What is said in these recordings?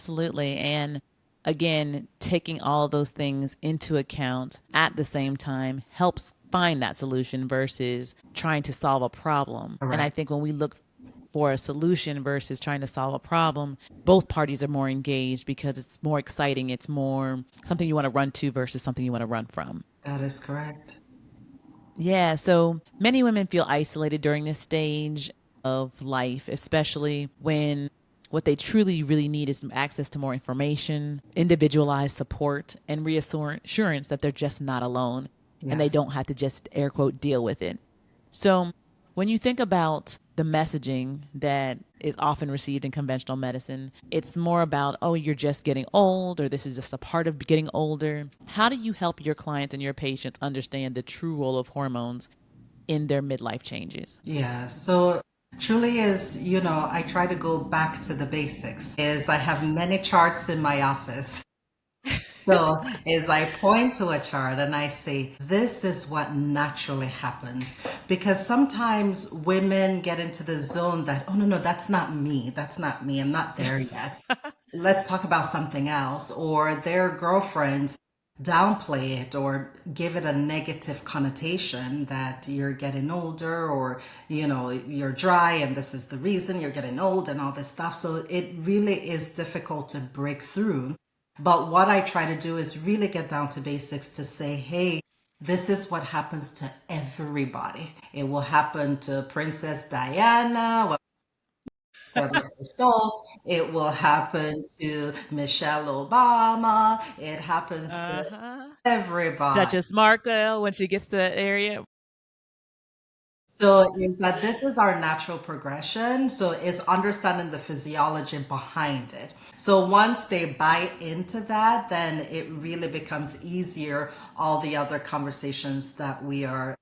Absolutely. And again, taking all those things into account at the same time helps find that solution versus trying to solve a problem. And I Correct. think when we look for a solution versus trying to solve a problem, both parties are more engaged because it's more exciting. It's more something you want to run to versus something you want to run from. That is correct. Yeah, so many women feel isolated during this stage of life, especially when what they truly really need is access to more information, individualized support, and reassurance that they're just not alone and they Yes. don't have to just air quote deal with it. So, when you think about the messaging that is often received in conventional medicine, it's more about, oh, you're just getting old, or this is just a part of getting older. How do you help your clients and your patients understand the true role of hormones in their midlife changes? Yeah. So truly is, I try to go back to the basics. Is I have many charts in my office. So is I point to a chart and I say, this is what naturally happens. Because sometimes women get into the zone that, oh, no, no, that's not me. That's not me. I'm not there yet. Let's talk about something else. Or their girlfriends downplay it or give it a negative connotation that you're getting older or, you're dry and this is the reason you're getting old and all this stuff. So it really is difficult to break through. But what I try to do is really get down to basics to say, hey, this is what happens to everybody. It will happen to Princess Diana, God bless her soul. It will happen to Michelle Obama. It happens to Uh-huh. everybody. Duchess Marco, when she gets to that area. So is that this is our natural progression. So it's understanding the physiology behind it. So once they buy into that, then it really becomes easier all the other conversations that we are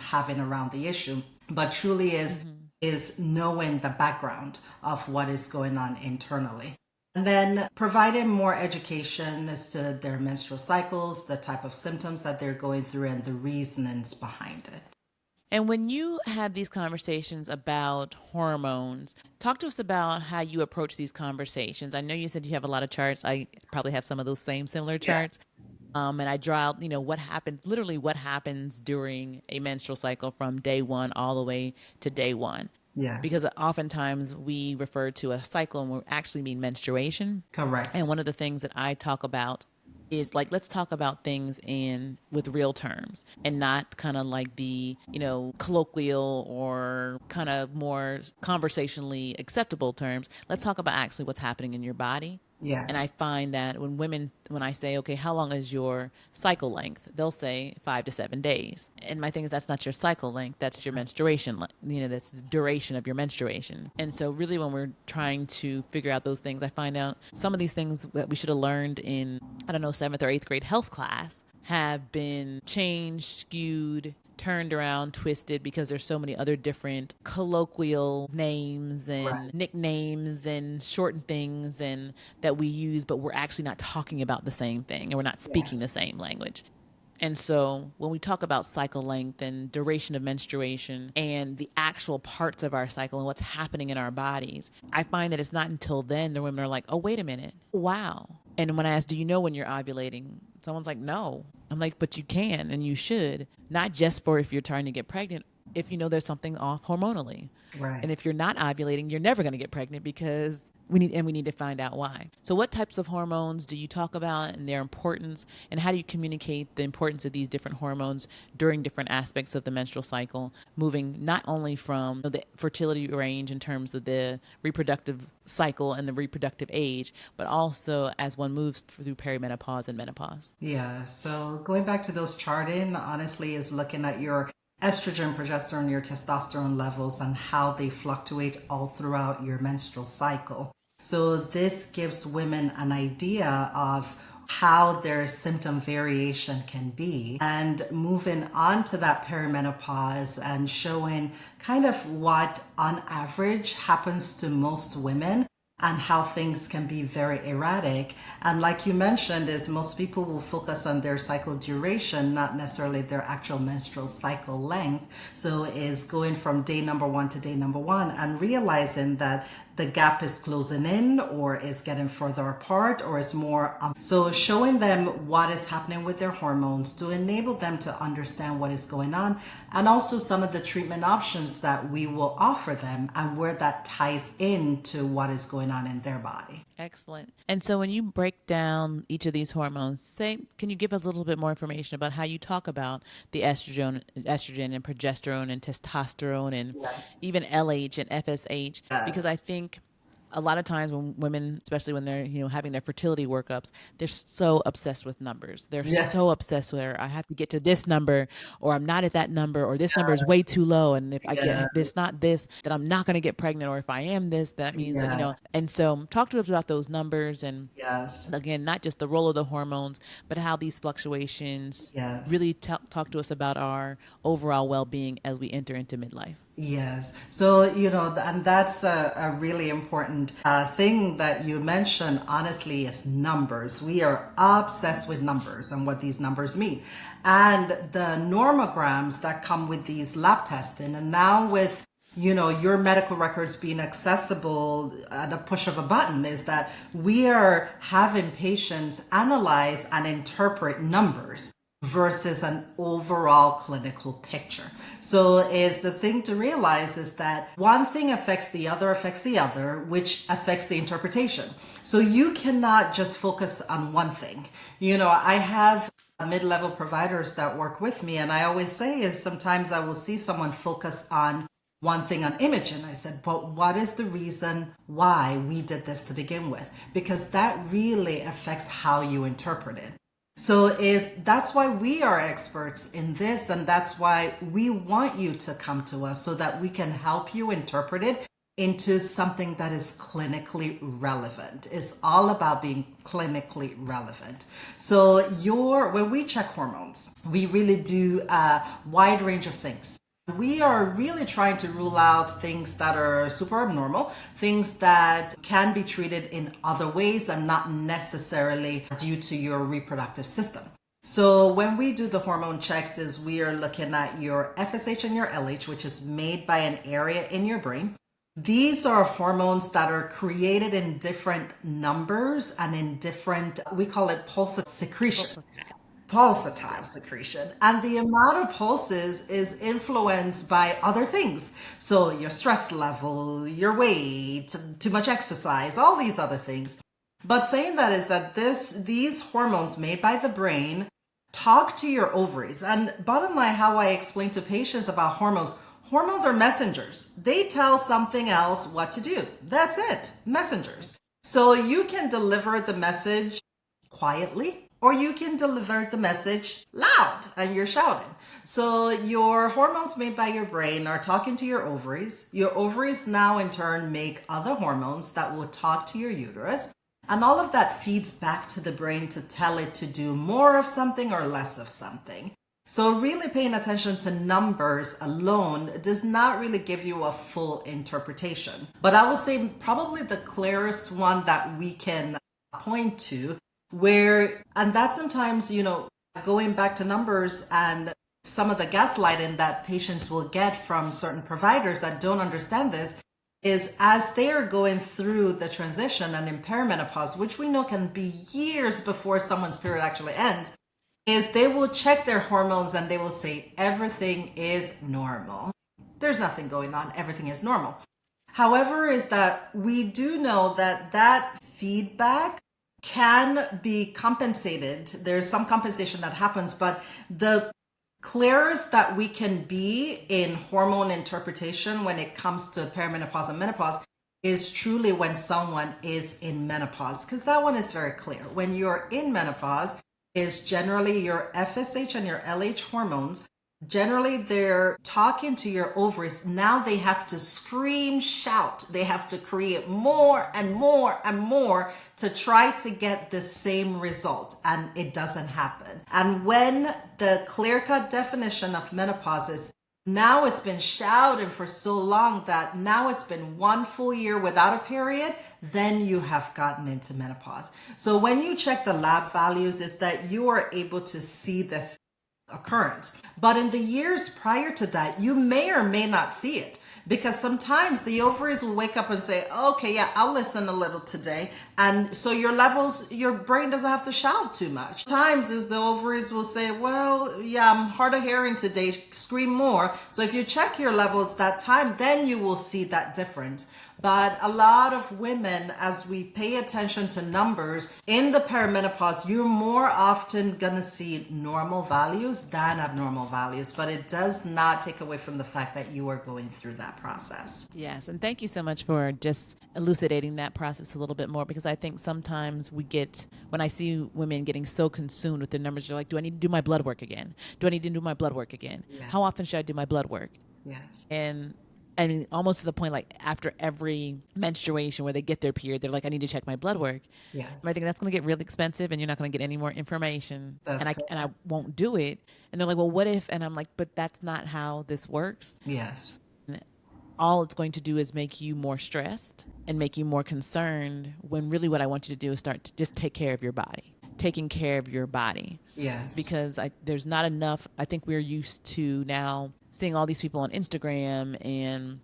having around the issue. But truly Mhm. is knowing the background of what is going on internally. And then providing more education as to their menstrual cycles, the type of symptoms that they're going through, and the reasonings behind it. And when you have these conversations about hormones, talk to us about how you approach these conversations. I know you said you have a lot of charts. I probably have some of those same similar Yeah. charts. And I draw out, what happens, literally what happens during a menstrual cycle from day one all the way to day one. Yes. Because oftentimes we refer to a cycle and we actually mean menstruation. And Correct. one of the things that I talk about is like, let's talk about things in with real terms and not kind of like the colloquial or kind of more conversationally acceptable terms. Let's talk about actually what's happening in your body. And I Yes. find that when I say, okay, how long is your cycle length? They'll say 5 to 7 days. And my thing is, that's not your cycle length. That's your Yes. menstruation. That's the duration of your menstruation. And so, really, when we're trying to figure out those things, I find out some of these things that we should have learned in, I don't know, seventh or eighth grade health class have been changed, skewed, turned around, twisted because there's so many other different colloquial names Right. and nicknames and shortened things and that we use, but we're actually not talking about the same thing and we're not speaking Yes. the same language. And so when we talk about cycle length and duration of menstruation and the actual parts of our cycle and what's happening in our bodies, I find that it's not until then the women are like, oh, wait a minute. Wow. And when I ask, do you know when you're ovulating? Someone's like, no. I'm like, but you can and you should, not just for if you're trying to get pregnant, if you know there's something off hormonally. And Right. if you're not ovulating, you're never going to get pregnant because we need to find out why. So what types of hormones do you talk about and their importance and how do you communicate the importance of these different hormones during different aspects of the menstrual cycle, moving not only from the fertility range in terms of the reproductive cycle and the reproductive age, but also as one moves through perimenopause and menopause? Yeah. So going back to those charting, honestly, is looking at your estrogen, progesterone, your testosterone levels and how they fluctuate all throughout your menstrual cycle. So this gives women an idea of how their symptom variation can be and moving on to that perimenopause and showing kind of what on average happens to most women and how things can be very erratic. And like you mentioned, is most people will focus on their cycle duration, not necessarily their actual menstrual cycle length. So is going from day number one to day number one and realizing that the gap is closing in or is getting further apart or is more. So showing them what is happening with their hormones to enable them to understand what is going on, and also some of the treatment options that we will offer them and where that ties into what is going on in their body. Excellent. And so when you break down each of these hormones, say, can you give us a little bit more information about how you talk about the estrogen and progesterone and testosterone and Yes. even LH and FSH? Because Yes. I think a lot of times when women, especially when they're having their fertility workups, they're so obsessed with numbers. They're Yes. so obsessed with, I have to get to this number, or I'm not at that number, or this number is way too low, and if I Yeah. get this, not this, then I'm not going to get pregnant, or if I am this, that means that. Yeah. And so talk to us about those numbers, and Yes. again, not just the role of the hormones, but how these fluctuations Yes. really talk to us about our overall well-being as we enter into midlife. Yes. So, and that's a really important thing that you mentioned, honestly, is numbers. We are obsessed with numbers and what these numbers mean. And the normograms that come with these lab testing, and now with your medical records being accessible at a push of a button, is that we are having patients analyze and interpret numbers versus an overall clinical picture. So is the thing to realize is that one thing affects the other, which affects the interpretation. So you cannot just focus on one thing. I have mid-level providers that work with me, and I always say is sometimes I will see someone focus on one thing on imaging. I said, but what is the reason why we did this to begin with? Because that really affects how you interpret it. So that's why we are experts in this, and that's why we want you to come to us so that we can help you interpret it into something that is clinically relevant. It's all about being clinically relevant. So when we check hormones, we really do a wide range of things. We are really trying to rule out things that are super abnormal, things that can be treated in other ways and not necessarily due to your reproductive system. So when we do the hormone checks is we are looking at your FSH and your LH, which is made by an area in your brain. These are hormones that are created in different numbers and in different, we call it pulsatile secretion. Pulsatile secretion. And the amount of pulses is influenced by other things. So your stress level, your weight, too much exercise, all these other things. But saying that is that these hormones made by the brain talk to your ovaries. And bottom line, how I explain to patients about hormones are messengers. They tell something else what to do. That's it, messengers. So you can deliver the message quietly, or you can deliver the message loud and you're shouting. So your hormones made by your brain are talking to your ovaries. Your ovaries now in turn make other hormones that will talk to your uterus. And all of that feeds back to the brain to tell it to do more of something or less of something. So really paying attention to numbers alone does not really give you a full interpretation. But I would say probably the clearest one that we can point to and that sometimes, going back to numbers and some of the gaslighting that patients will get from certain providers that don't understand this is as they are going through the transition and in perimenopause, which we know can be years before someone's period actually ends, is they will check their hormones and they will say, everything is normal. There's nothing going on. Everything is normal. However, is that we do know that feedback can be compensated. There's some compensation that happens, but the clearest that we can be in hormone interpretation when it comes to perimenopause and menopause is truly when someone is in menopause, because that one is very clear. When you're in menopause, is generally your FSH and your LH hormones. Generally, they're talking to your ovaries. Now they have to scream, shout. They have to create more and more and more to try to get the same result. And it doesn't happen. And when the clear-cut definition of menopause is now it's been shouted for so long that now it's been 1 full year without a period, then you have gotten into menopause. So when you check the lab values is that you are able to see this occurrence. But in the years prior to that, you may or may not see it because sometimes the ovaries will wake up and say, okay, yeah, I'll listen a little today. And so your levels, your brain doesn't have to shout too much. Times is the ovaries will say, well, yeah, I'm hard of hearing today, scream more. So if you check your levels that time, then you will see that difference. But a lot of women, as we pay attention to numbers in the perimenopause, you're more often going to see normal values than abnormal values. But it does not take away from the fact that you are going through that process. Yes, and thank you so much for just elucidating that process a little bit more, because I think sometimes we get, when I see women getting so consumed with the numbers, they're like, do I need to do my blood work again? Do I need to do my blood work again? How Yes. often should I do my blood work? Yes. And I mean, almost to the point, like after every menstruation where they get their period, they're like, I need to check my blood work. And I Yes. think that's going to get really expensive, and you're not going to get any more information. That's And I correct. won't do it. And they're like, well, what if? And I'm like, but that's not how this works. Yes. And all it's going to do is make you more stressed and make you more concerned, when really what I want you to do is start to just take care of your body, taking care of your body. Yes. Because there's not enough. I think we're used to now seeing all these people on Instagram and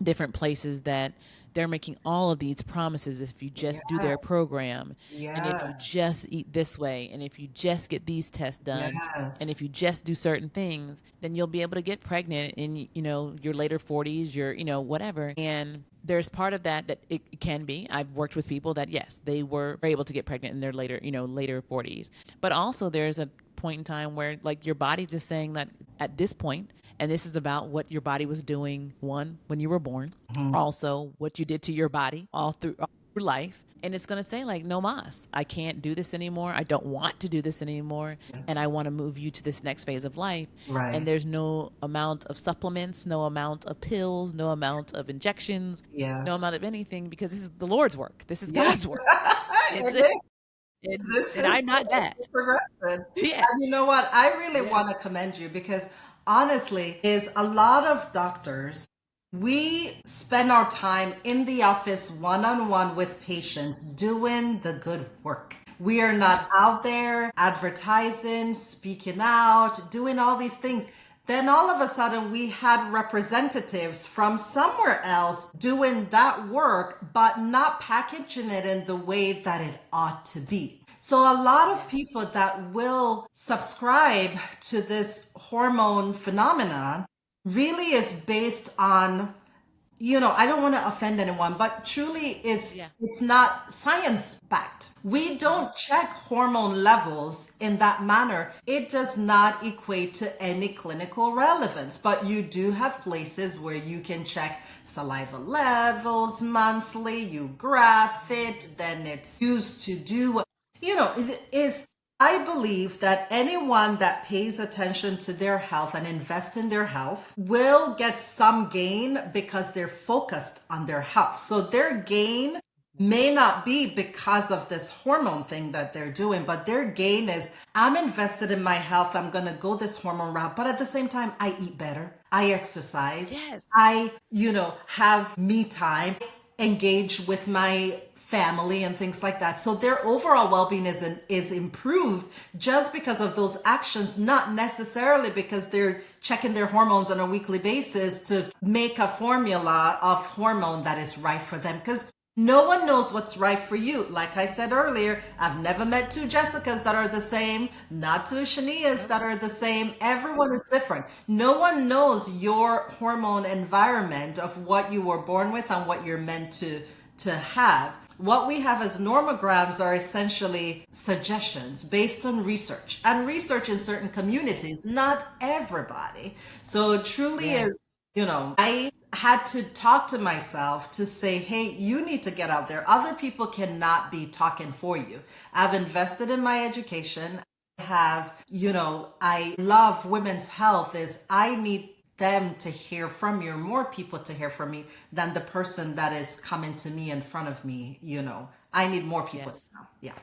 different places that they're making all of these promises. If you just do their Yes. program, and if you Yes. just eat this way, and if you just get these tests done, and Yes. if you just do certain things, then you'll be able to get pregnant in, your later 40s, your, whatever. And there's part of that it can be. I've worked with people that, yes, they were able to get pregnant in their later 40s. But also there's a point in time where, like, your body's just saying that at this point, and this is about what your body was doing, one, when you were born, Mhm. also what you did to your body all through life. And it's going to say, like, no mas, I can't do this anymore. I don't want to do this anymore. Yes. And I want to move you to this next phase of life. And Right. there's no amount of supplements, no amount of pills, no amount of injections, no Yes. amount of anything, because this is the Lord's work. This is Yes. God's work. It's It is. and This and is I'm not the that. progression. Yeah. And you know what? I really Yeah. want to commend you because honestly, is a lot of doctors, we spend our time in the office one on one with patients doing the good work. We are not out there advertising, speaking out, doing all these things. Then all of a sudden, we had representatives from somewhere else doing that work, but not packaging it in the way that it ought to be. So, a lot of people that will subscribe to this hormone phenomena really is based on, I don't want to offend anyone, but truly Yeah. it's not science backed. We Mm-hmm. don't check hormone levels in that manner. It does not equate to any clinical relevance, but you do have places where you can check saliva levels monthly, you graph it, then it's used to do, it is. I believe that anyone that pays attention to their health and invests in their health will get some gain because they're focused on their health. So their gain may not be because of this hormone thing that they're doing, but their gain is, I'm invested in my health. I'm going to go this hormone route. But at the same time, I eat better. I exercise. Yes. I, have me time, engage with my family and things like that. So their overall well-being is improved just because of those actions, not necessarily because they're checking their hormones on a weekly basis to make a formula of hormone that is right for them. Because no one knows what's right for you. Like I said earlier, I've never met two Jessicas that are the same, not two Shanias Nope. that are the same. Everyone is different. No one knows your hormone environment of what you were born with and what you're meant to have. What we have as normograms are essentially suggestions based on research and research in certain communities, not everybody. So it truly Yeah. is, I had to talk to myself to say, hey, you need to get out there. Other people cannot be talking for you. I've invested in my education. Have, I love women's health is I need them to hear from you, more people to hear from me than the person that is coming to me in front of me. I need more people to Yes. know. Yeah.